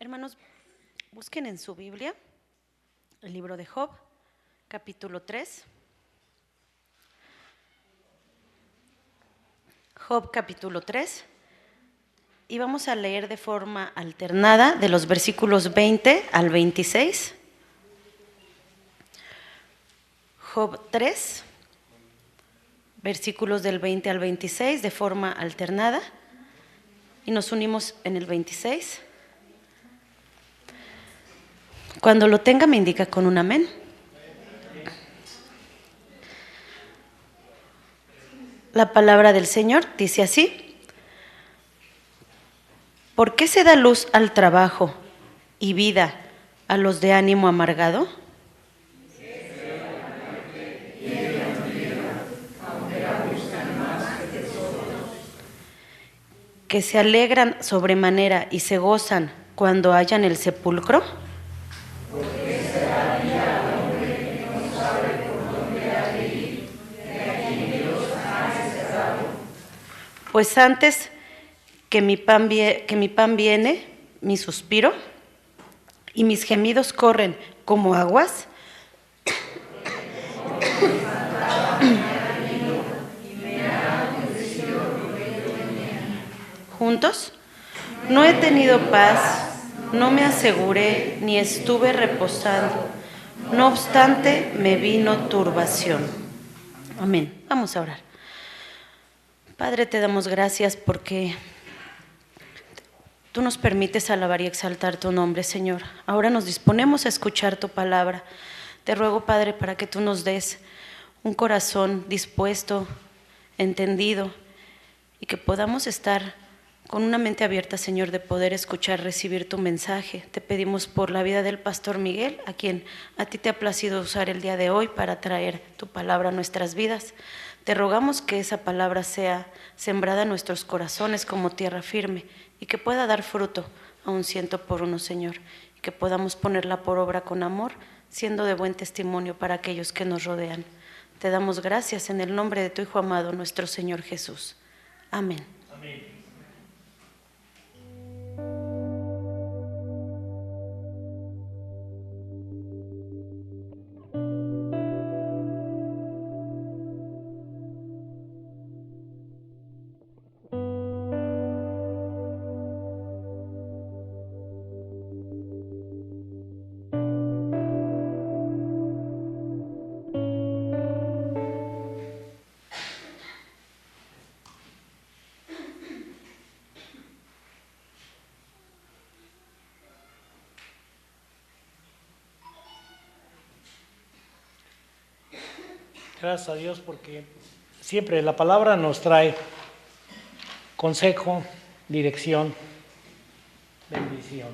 Hermanos, busquen en su Biblia el libro de Job, capítulo 3. Job, capítulo 3. Y vamos a leer de forma alternada de los versículos 20 al 26. Job 3, versículos del 20 al 26 de forma alternada. Y nos unimos en el 26. Cuando lo tenga me indica con un amén. La palabra del Señor dice así: ¿por qué se da luz al trabajo y vida a los de ánimo amargado? Que se alegran sobremanera y se gozan cuando hallan el sepulcro. Pues antes que mi pan viene, mi suspiro, y mis gemidos corren como aguas. Juntos, no he tenido paz, no me aseguré ni estuve reposando. No obstante, me vino turbación. Amén. Vamos a orar. Padre, te damos gracias porque tú nos permites alabar y exaltar tu nombre, Señor. Ahora nos disponemos a escuchar tu palabra. Te ruego, Padre, para que tú nos des un corazón dispuesto, entendido, y que podamos estar con una mente abierta, Señor, de poder escuchar, recibir tu mensaje. Te pedimos por la vida del pastor Miguel, a quien a ti te ha placido usar el día de hoy para traer tu palabra a nuestras vidas. Te rogamos que esa palabra sea sembrada en nuestros corazones como tierra firme y que pueda dar fruto a un 100 por 1, Señor, y que podamos ponerla por obra con amor, siendo de buen testimonio para aquellos que nos rodean. Te damos gracias en el nombre de tu Hijo amado, nuestro Señor Jesús. Amén. Amén. Gracias a Dios porque siempre la palabra nos trae consejo, dirección, bendición.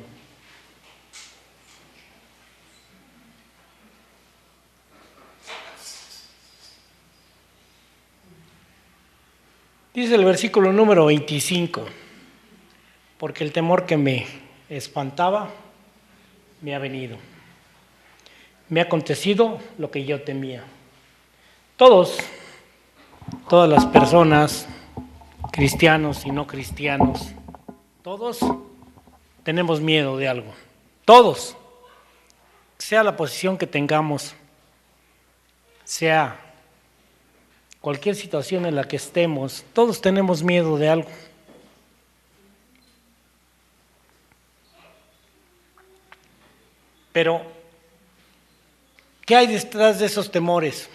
Dice el versículo número 25, porque el temor que me espantaba me ha venido. Me ha acontecido lo que yo temía. Todas las personas, cristianos y no cristianos, todos tenemos miedo de algo. Todos, sea la posición que tengamos, sea cualquier situación en la que estemos, todos tenemos miedo de algo. Pero, ¿qué hay detrás de esos temores?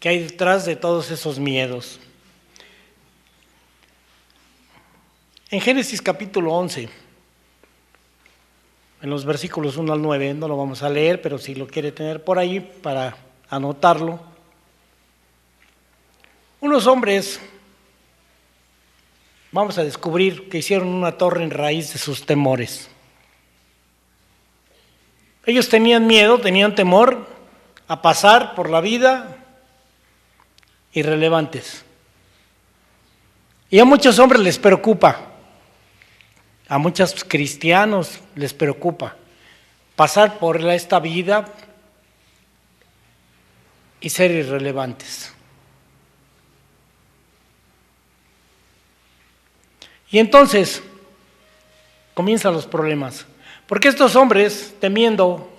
¿Qué hay detrás de todos esos miedos? En Génesis capítulo 11, en los versículos 1 al 9, no lo vamos a leer, pero si lo quiere tener por ahí para anotarlo. Unos hombres, vamos a descubrir que hicieron una torre en raíz de sus temores. Ellos tenían miedo, tenían temor a pasar por la vida irrelevantes. Y a muchos hombres les preocupa, a muchos cristianos les preocupa pasar por esta vida y ser irrelevantes. Y entonces, comienzan los problemas. Porque estos hombres, temiendo,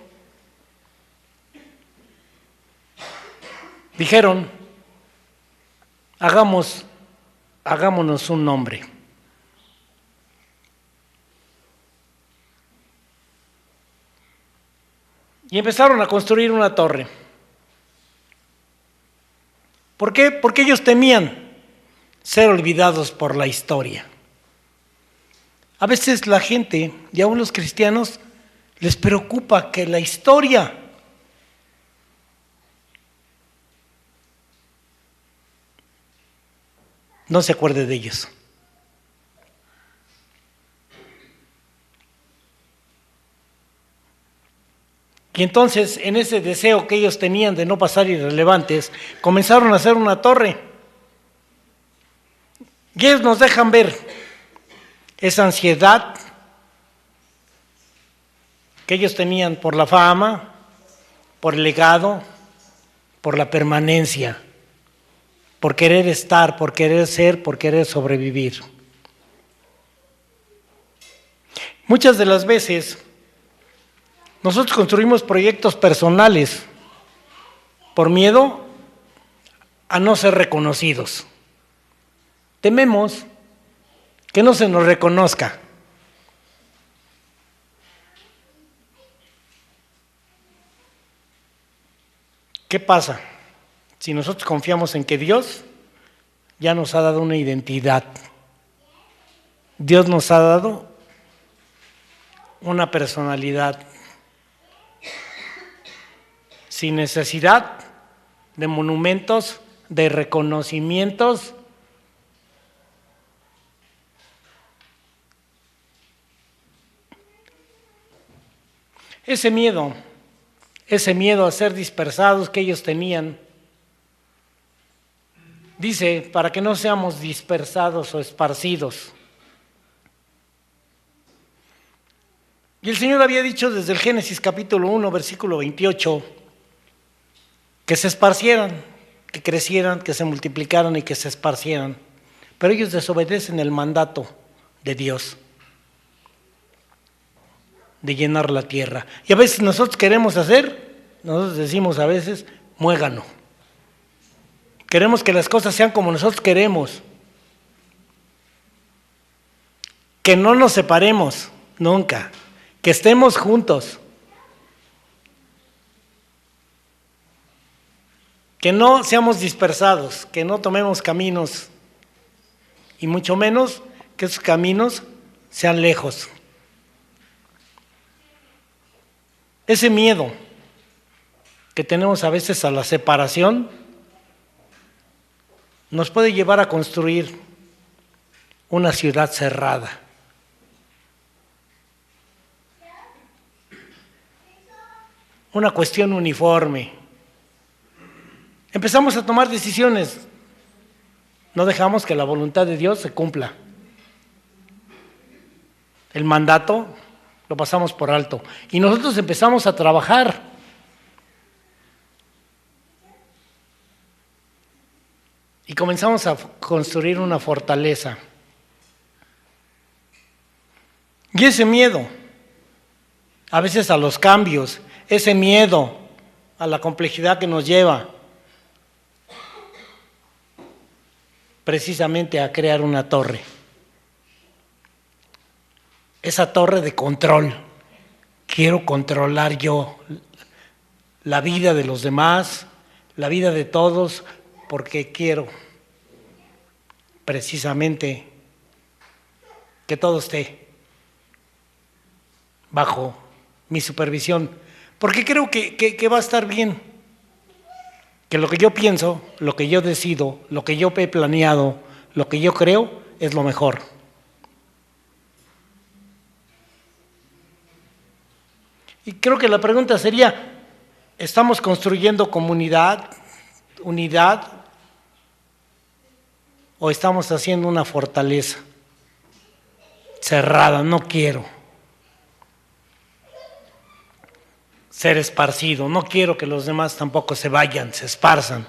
dijeron, hagámonos un nombre. Y empezaron a construir una torre. ¿Por qué? Porque ellos temían ser olvidados por la historia. A veces la gente, y aún los cristianos, les preocupa que la historia no se acuerde de ellos. Y entonces, en ese deseo que ellos tenían de no pasar irrelevantes, comenzaron a hacer una torre. Y ellos nos dejan ver esa ansiedad que ellos tenían por la fama, por el legado, por la permanencia, por querer estar, por querer ser, por querer sobrevivir. Muchas de las veces nosotros construimos proyectos personales por miedo a no ser reconocidos. Tememos que no se nos reconozca. ¿Qué pasa? Si nosotros confiamos en que Dios ya nos ha dado una identidad, Dios nos ha dado una personalidad, sin necesidad de monumentos, de reconocimientos. Ese miedo a ser dispersados que ellos tenían, dice, para que no seamos dispersados o esparcidos. Y el Señor había dicho desde el Génesis capítulo 1, versículo 28, que se esparcieran, que crecieran, que se multiplicaran y que se esparcieran. Pero ellos desobedecen el mandato de Dios de llenar la tierra. Y a veces nosotros nosotros decimos a veces, muégano. Queremos que las cosas sean como nosotros queremos. Que no nos separemos nunca. Que estemos juntos. Que no seamos dispersados, que no tomemos caminos y mucho menos que esos caminos sean lejos. Ese miedo que tenemos a veces a la separación nos puede llevar a construir una ciudad cerrada. Una cuestión uniforme. Empezamos a tomar decisiones, no dejamos que la voluntad de Dios se cumpla. El mandato lo pasamos por alto y nosotros empezamos a trabajar. Y comenzamos a construir una fortaleza. Y ese miedo, a veces a los cambios, ese miedo a la complejidad que nos lleva precisamente a crear una torre. Esa torre de control. Quiero controlar yo la vida de los demás, la vida de todos, porque quiero precisamente que todo esté bajo mi supervisión, porque creo que va a estar bien. Que lo que yo pienso, lo que yo decido, lo que yo he planeado, lo que yo creo es lo mejor. Y creo que la pregunta sería, ¿estamos construyendo comunidad, unidad, o estamos haciendo una fortaleza cerrada? No quiero ser esparcido, no quiero que los demás tampoco se vayan, se esparzan.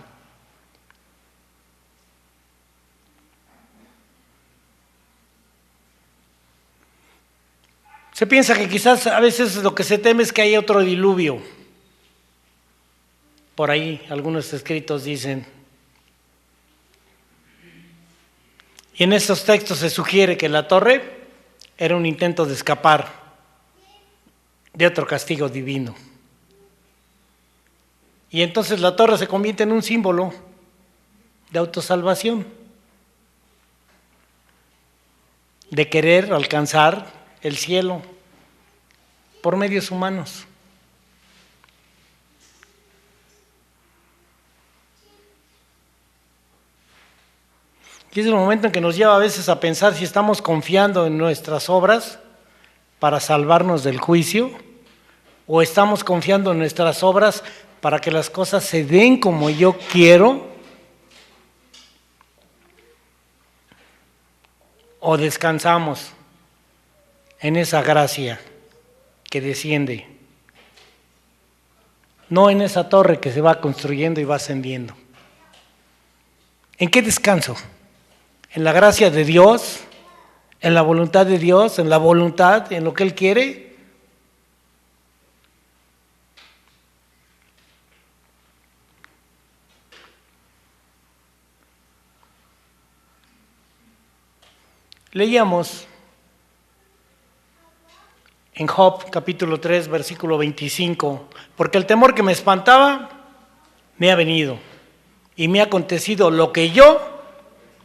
Se piensa que quizás a veces lo que se teme es que haya otro diluvio. Por ahí algunos escritos dicen. Y en estos textos se sugiere que la torre era un intento de escapar de otro castigo divino. Y entonces la torre se convierte en un símbolo de autosalvación, de querer alcanzar el cielo por medios humanos. Y es el momento en que nos lleva a veces a pensar si estamos confiando en nuestras obras para salvarnos del juicio, o estamos confiando en nuestras obras para que las cosas se den como yo quiero, o descansamos en esa gracia que desciende, no en esa torre que se va construyendo y va ascendiendo. ¿En qué descanso? ¿En la gracia de Dios? ¿En la voluntad de Dios? ¿En la voluntad? ¿En lo que Él quiere? Leíamos en Job capítulo 3 versículo 25, porque el temor que me espantaba me ha venido y me ha acontecido lo que yo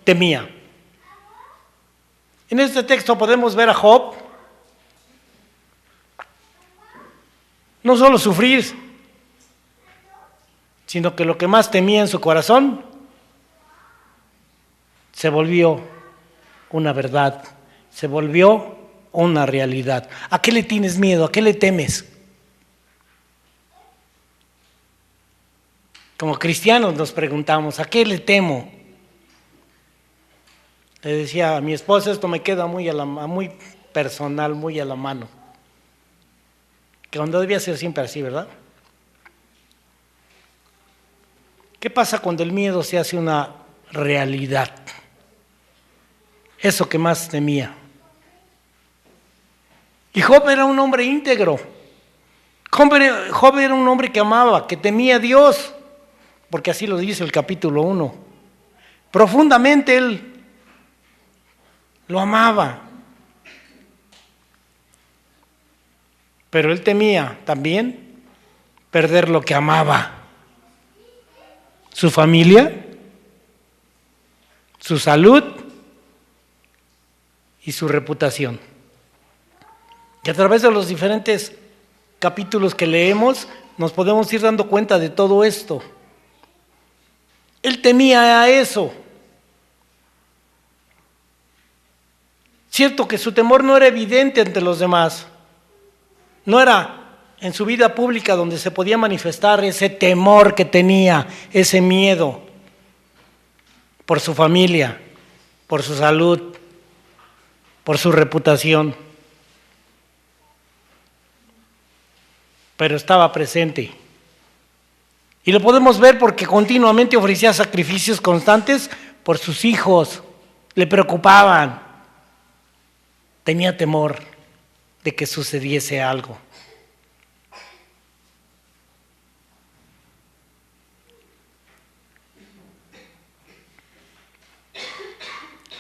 temía. En este texto podemos ver a Job no solo sufrir, sino que lo que más temía en su corazón se volvió una verdad, se volvió una realidad. ¿A qué le tienes miedo? ¿A qué le temes? Como cristianos nos preguntamos, ¿a qué le temo? Le decía a mi esposa, esto me queda muy personal, muy a la mano. Que cuando debía ser siempre así, ¿verdad? ¿Qué pasa cuando el miedo se hace una realidad? Eso que más temía. Y Job era un hombre íntegro. Job era un hombre que amaba, que temía a Dios, porque así lo dice el capítulo 1. Profundamente él lo amaba. Pero él temía también perder lo que amaba. Su familia, su salud y su reputación. Y a través de los diferentes capítulos que leemos, nos podemos ir dando cuenta de todo esto. Él temía a eso. Cierto que su temor no era evidente ante los demás. No era en su vida pública donde se podía manifestar ese temor que tenía, ese miedo por su familia, por su salud, por su reputación. Pero estaba presente. Y lo podemos ver porque continuamente ofrecía sacrificios constantes por sus hijos. Le preocupaban. Tenía temor de que sucediese algo.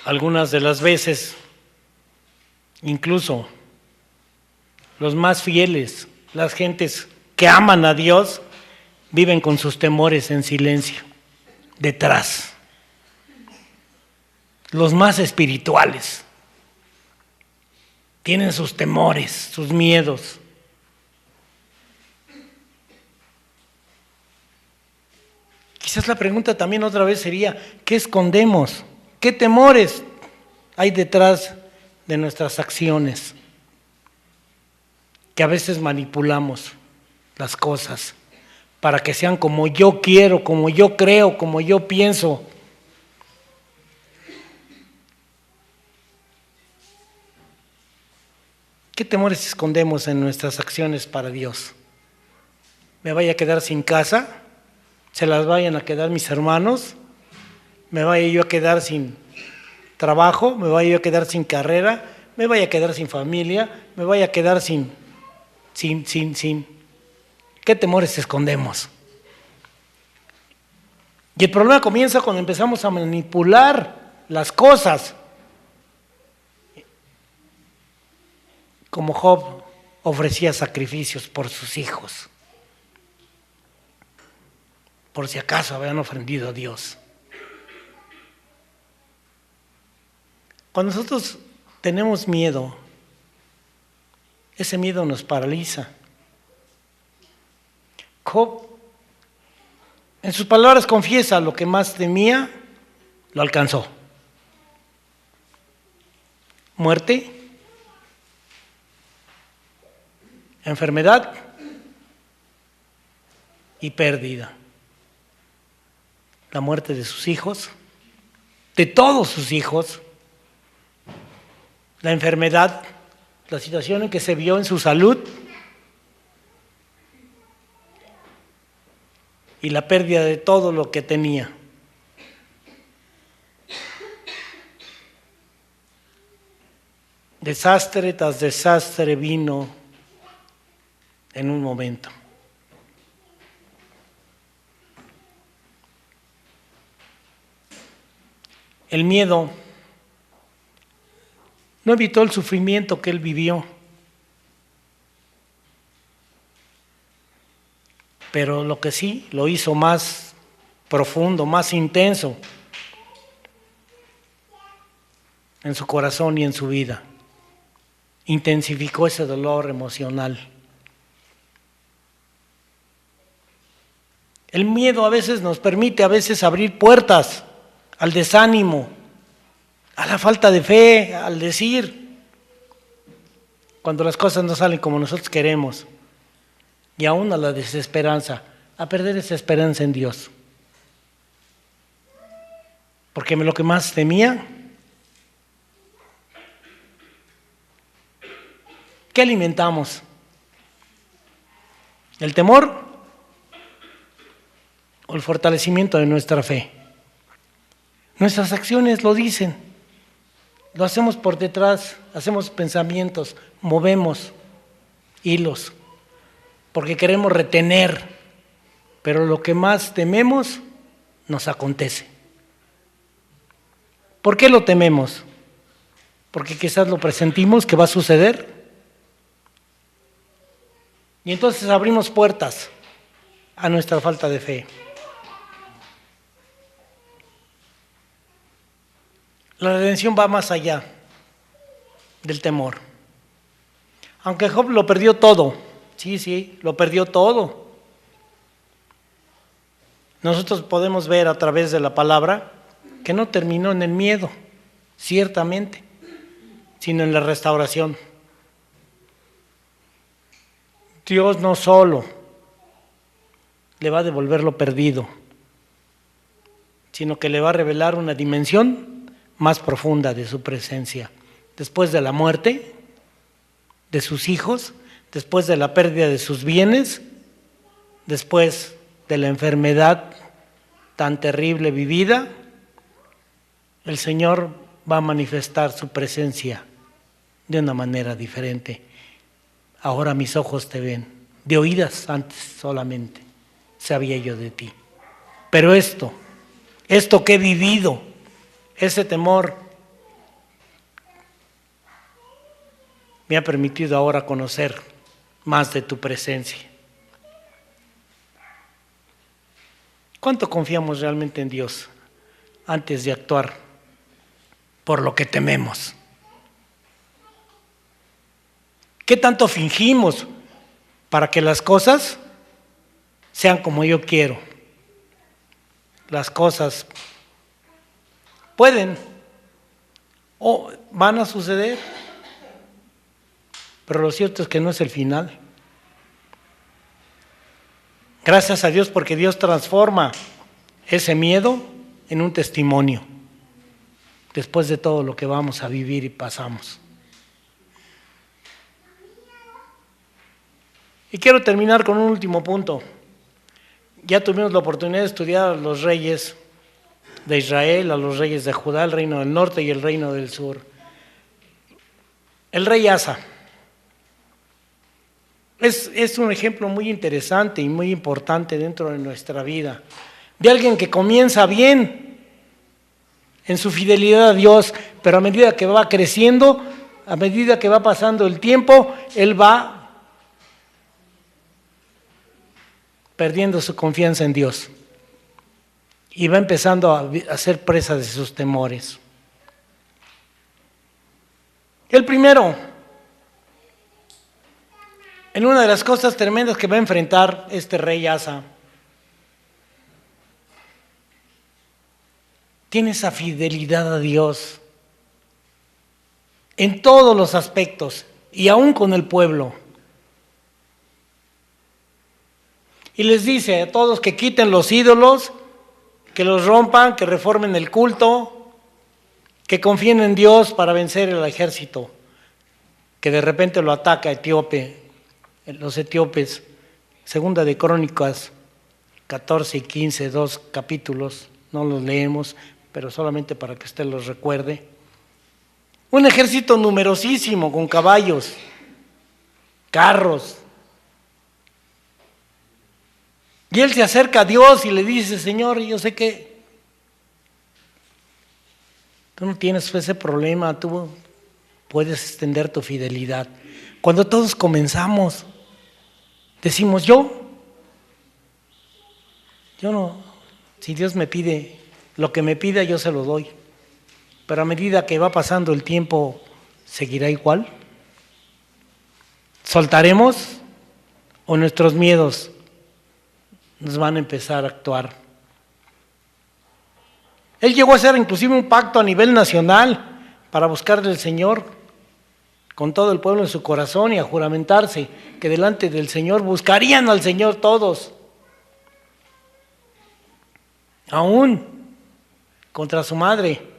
Algunas de las veces, incluso los más fieles, las gentes que aman a Dios, viven con sus temores en silencio, detrás. Los más espirituales tienen sus temores, sus miedos. Quizás la pregunta también otra vez sería, ¿qué escondemos? ¿Qué temores hay detrás de nuestras acciones? Que a veces manipulamos las cosas para que sean como yo quiero, como yo creo, como yo pienso. ¿Qué temores escondemos en nuestras acciones para Dios? ¿Me vaya a quedar sin casa? ¿Se las vayan a quedar mis hermanos? ¿Me vaya yo a quedar sin trabajo? ¿Me vaya yo a quedar sin carrera? me vaya a quedar sin familia, me vaya a quedar sin. ¿Qué temores escondemos? Y el problema comienza cuando empezamos a manipular las cosas. Como Job ofrecía sacrificios por sus hijos, por si acaso habían ofendido a Dios. Cuando nosotros tenemos miedo, ese miedo nos paraliza. Job, en sus palabras, confiesa lo que más temía, lo alcanzó. Muerte, enfermedad y pérdida. La muerte de sus hijos, de todos sus hijos, la enfermedad, la situación en que se vio en su salud y la pérdida de todo lo que tenía. Desastre tras desastre vino en un momento. El miedo no evitó el sufrimiento que él vivió, pero lo que sí lo hizo más profundo, más intenso en su corazón y en su vida. Intensificó ese dolor emocional. El miedo a veces nos permite abrir puertas al desánimo, a la falta de fe, al decir, cuando las cosas no salen como nosotros queremos, y aún a la desesperanza, a perder esa esperanza en Dios. Porque lo que más temía, ¿qué alimentamos? ¿El temor o el fortalecimiento de nuestra fe? Nuestras acciones lo dicen, lo hacemos por detrás, hacemos pensamientos, movemos hilos, porque queremos retener, pero lo que más tememos nos acontece. ¿Por qué lo tememos? Porque quizás lo presentimos que va a suceder. Y entonces abrimos puertas a nuestra falta de fe. La redención va más allá del temor. Aunque Job lo perdió todo, sí, lo perdió todo. Nosotros podemos ver a través de la palabra que no terminó en el miedo, ciertamente, sino en la restauración. Dios no solo le va a devolver lo perdido, sino que le va a revelar una dimensión más profunda de su presencia. Después de la muerte de sus hijos, después de la pérdida de sus bienes, después de la enfermedad tan terrible vivida, el Señor va a manifestar su presencia de una manera diferente. Ahora mis ojos te ven, de oídas antes solamente sabía yo de ti. Pero esto que he vivido, ese temor, me ha permitido ahora conocer más de tu presencia. ¿Cuánto confiamos realmente en Dios antes de actuar por lo que tememos? ¿Qué tanto fingimos para que las cosas sean como yo quiero? Las cosas pueden o van a suceder, pero lo cierto es que no es el final. Gracias a Dios, porque Dios transforma ese miedo en un testimonio después de todo lo que vamos a vivir y pasamos. Y quiero terminar con un último punto. Ya tuvimos la oportunidad de estudiar a los reyes de Israel, a los reyes de Judá, el reino del norte y el reino del sur. El rey Asa. Es un ejemplo muy interesante y muy importante dentro de nuestra vida, de alguien que comienza bien en su fidelidad a Dios, pero a medida que va creciendo, a medida que va pasando el tiempo, él va perdiendo su confianza en Dios y va empezando a ser presa de sus temores. El primero, en una de las cosas tremendas que va a enfrentar este rey Asa, tiene esa fidelidad a Dios en todos los aspectos y aún con el pueblo. Y les dice a todos que quiten los ídolos, que los rompan, que reformen el culto, que confíen en Dios para vencer el ejército que de repente lo ataca los etíopes. Segunda de Crónicas 14 y 15, 2 capítulos, no los leemos, pero solamente para que usted los recuerde. Un ejército numerosísimo con caballos, carros. Y él se acerca a Dios y le dice: Señor, yo sé que tú no tienes ese problema, tú puedes extender tu fidelidad. Cuando todos comenzamos, decimos: yo no, si Dios me pide lo que me pida, yo se lo doy. Pero a medida que va pasando el tiempo, ¿seguirá igual? ¿Soltaremos o nuestros miedos nos van a empezar a actuar? Él llegó a hacer inclusive un pacto a nivel nacional para buscarle al Señor con todo el pueblo en su corazón y a juramentarse que delante del Señor buscarían al Señor todos, aún contra su madre,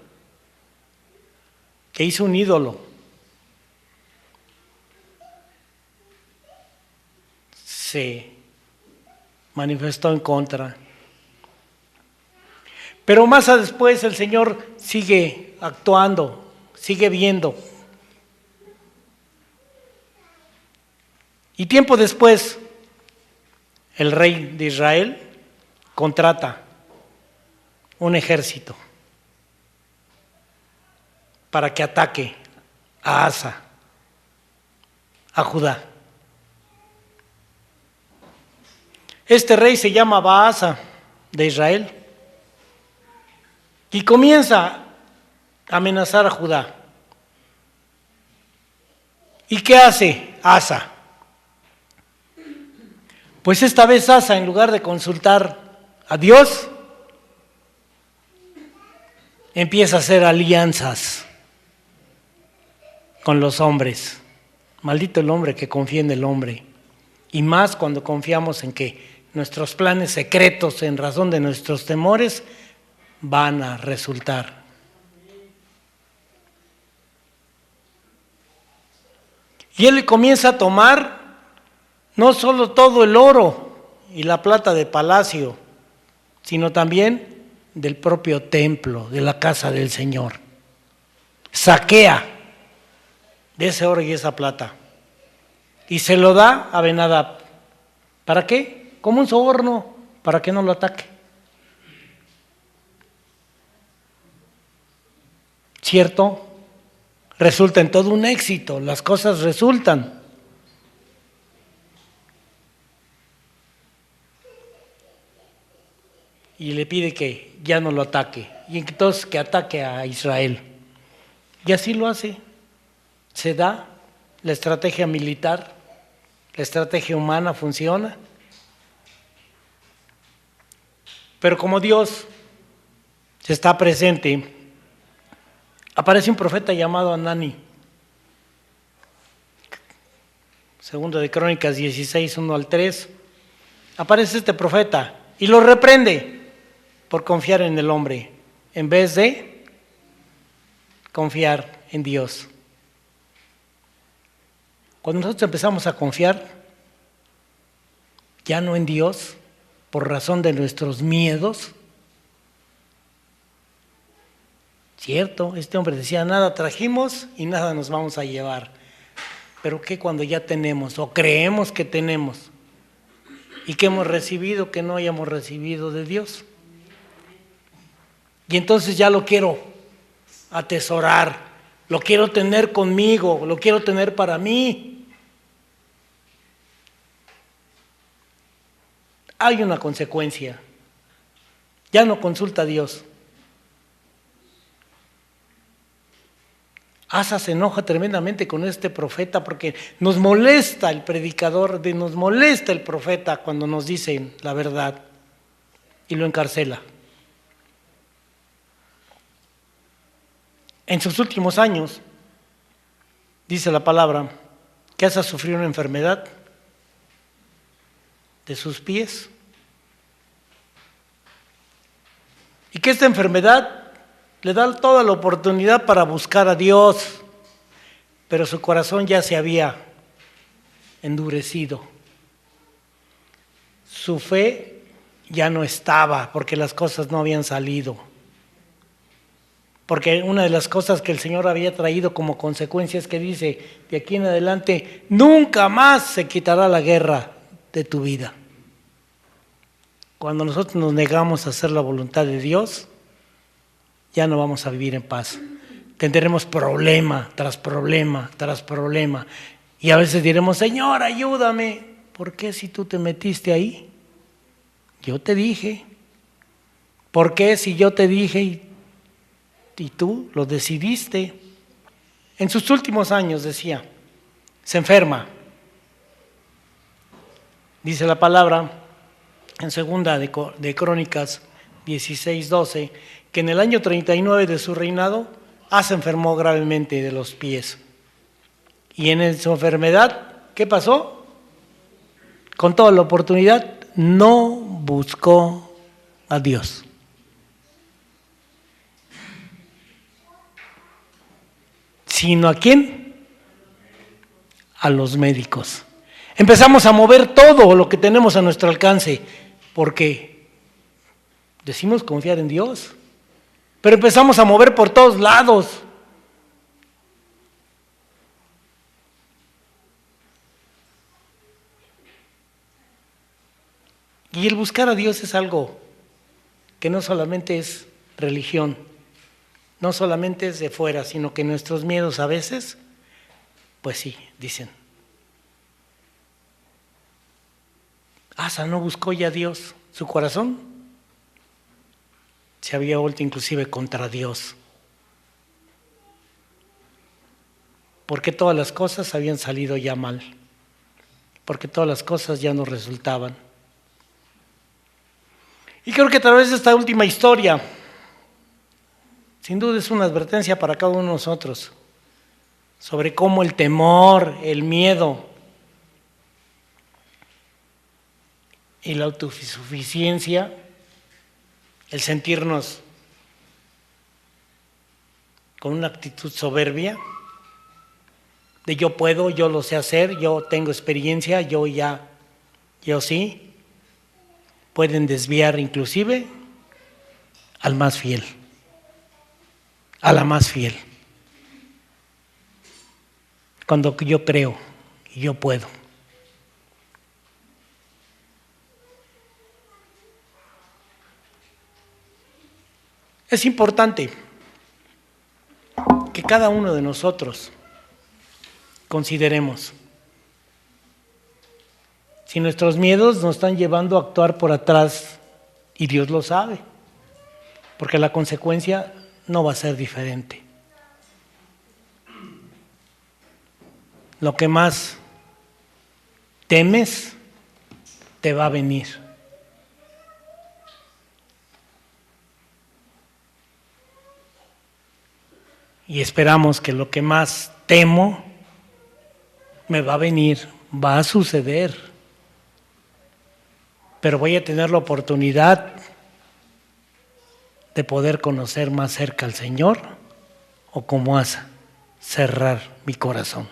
que hizo un ídolo. Se manifestó en contra. Pero más después el Señor sigue actuando, sigue viendo. Y tiempo después, el rey de Israel contrata un ejército para que ataque a Asa, a Judá. Este rey se llama Baasa de Israel y comienza a amenazar a Judá. ¿Y qué hace Asa? Pues esta vez Asa, en lugar de consultar a Dios, empieza a hacer alianzas con los hombres. Maldito el hombre que confía en el hombre. Y más cuando confiamos en que nuestros planes secretos, en razón de nuestros temores, van a resultar. Y él comienza a tomar no solo todo el oro y la plata de palacio, sino también del propio templo, de la casa del Señor. Saquea de ese oro y esa plata y se lo da a Ben-Hadad. ¿Para qué? Como un soborno, para que no lo ataque. ¿Cierto? Resulta en todo un éxito, las cosas resultan. Y le pide que ya no lo ataque, y entonces que ataque a Israel. Y así lo hace. Se da la estrategia militar, la estrategia humana funciona. Pero como Dios está presente, aparece un profeta llamado Anani. Segundo de Crónicas 16, 1 al 3. Aparece este profeta y lo reprende por confiar en el hombre, en vez de confiar en Dios. Cuando nosotros empezamos a confiar, ya no en Dios, por razón de nuestros miedos, cierto, este hombre decía: nada trajimos y nada nos vamos a llevar. Pero ¿qué cuando ya tenemos o creemos que tenemos y que hemos recibido que no hayamos recibido de Dios? Y entonces ya lo quiero atesorar, lo quiero tener conmigo, lo quiero tener para mí. Hay una consecuencia. Ya no consulta a Dios. Asa se enoja tremendamente con este profeta porque nos molesta el predicador, nos molesta el profeta cuando nos dicen la verdad y lo encarcela. En sus últimos años, dice la palabra, que Asa sufrió una enfermedad de sus pies y que esta enfermedad le da toda la oportunidad para buscar a Dios, pero su corazón ya se había endurecido. Su fe ya no estaba porque las cosas no habían salido. Porque una de las cosas que el Señor había traído como consecuencia es que dice, de aquí en adelante, nunca más se quitará la guerra de tu vida. Cuando nosotros nos negamos a hacer la voluntad de Dios, ya no vamos a vivir en paz. Tendremos problema tras problema tras problema. Y a veces diremos, Señor, ayúdame. ¿Por qué si tú te metiste ahí? Yo te dije. ¿Por qué si yo te dije y tú lo decidiste? En sus últimos años, decía, se enferma. Dice la palabra en segunda de Crónicas 16:12, que en el año 39 de su reinado, Asa enfermó gravemente de los pies. Y en su enfermedad, ¿qué pasó? Con toda la oportunidad, no buscó a Dios. ¿Sino a quién? A los médicos. Empezamos a mover todo lo que tenemos a nuestro alcance, porque decimos confiar en Dios, pero empezamos a mover por todos lados. Y el buscar a Dios es algo que no solamente es religión, no solamente es de fuera, sino que nuestros miedos a veces, pues sí, dicen. Asa no buscó ya a Dios, su corazón se había vuelto inclusive contra Dios, porque todas las cosas habían salido ya mal, porque todas las cosas ya no resultaban. Y creo que a través de esta última historia, sin duda es una advertencia para cada uno de nosotros sobre cómo el temor, el miedo y la autosuficiencia, el sentirnos con una actitud soberbia, de yo puedo, yo lo sé hacer, yo tengo experiencia, yo sí, pueden desviar inclusive al más fiel, a la más fiel. Cuando yo creo y yo puedo. Es importante que cada uno de nosotros consideremos si nuestros miedos nos están llevando a actuar por atrás, y Dios lo sabe, porque la consecuencia no va a ser diferente. Lo que más temes te va a venir. Y esperamos que lo que más temo me va a venir, va a suceder. Pero voy a tener la oportunidad de poder conocer más cerca al Señor, o como Asa, cerrar mi corazón.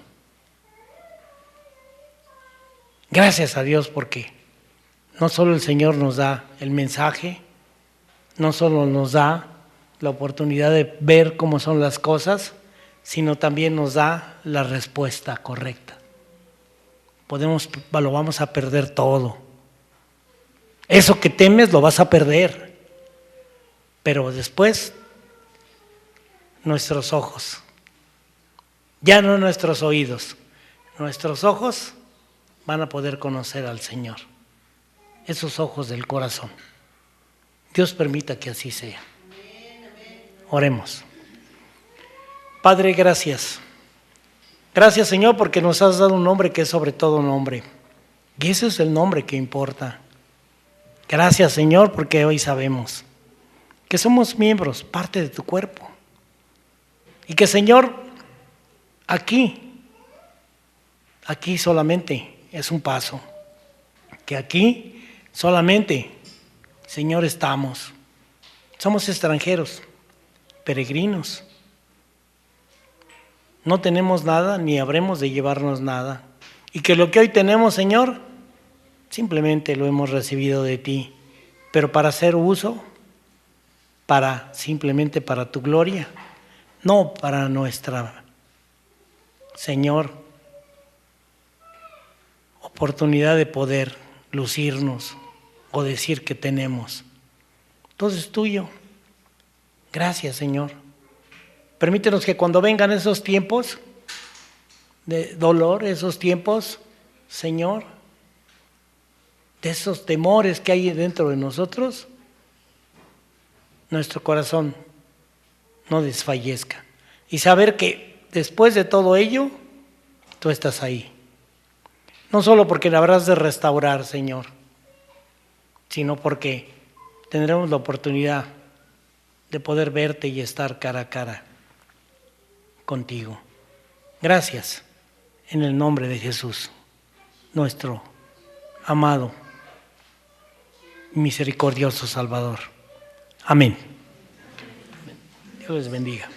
Gracias a Dios, porque no solo el Señor nos da el mensaje, no solo nos da la oportunidad de ver cómo son las cosas, sino también nos da la respuesta correcta. lo vamos a perder todo. Eso que temes lo vas a perder. Pero después, nuestros ojos, ya no nuestros oídos, nuestros ojos van a poder conocer al Señor. Esos ojos del corazón. Dios permita que así sea. Oremos. Padre, gracias. Gracias, Señor, porque nos has dado un nombre que es sobre todo nombre. Y ese es el nombre que importa. Gracias, Señor, porque hoy sabemos que somos miembros, parte de tu cuerpo. Y que, Señor, aquí solamente es un paso. Que aquí solamente, Señor, estamos. Somos extranjeros, peregrinos. No tenemos nada, ni habremos de llevarnos nada. Y que lo que hoy tenemos, Señor, simplemente lo hemos recibido de ti. Pero para hacer uso, simplemente para tu gloria, no para nuestra, Señor, oportunidad de poder lucirnos o decir que tenemos. Todo es tuyo. Gracias, Señor. Permítenos que cuando vengan esos tiempos de dolor, esos tiempos, Señor, de esos temores que hay dentro de nosotros, nuestro corazón no desfallezca. Y saber que después de todo ello, tú estás ahí. No solo porque la habrás de restaurar, Señor, sino porque tendremos la oportunidad de poder verte y estar cara a cara contigo. Gracias, en el nombre de Jesús, nuestro amado y misericordioso Salvador. Amén. Dios les bendiga.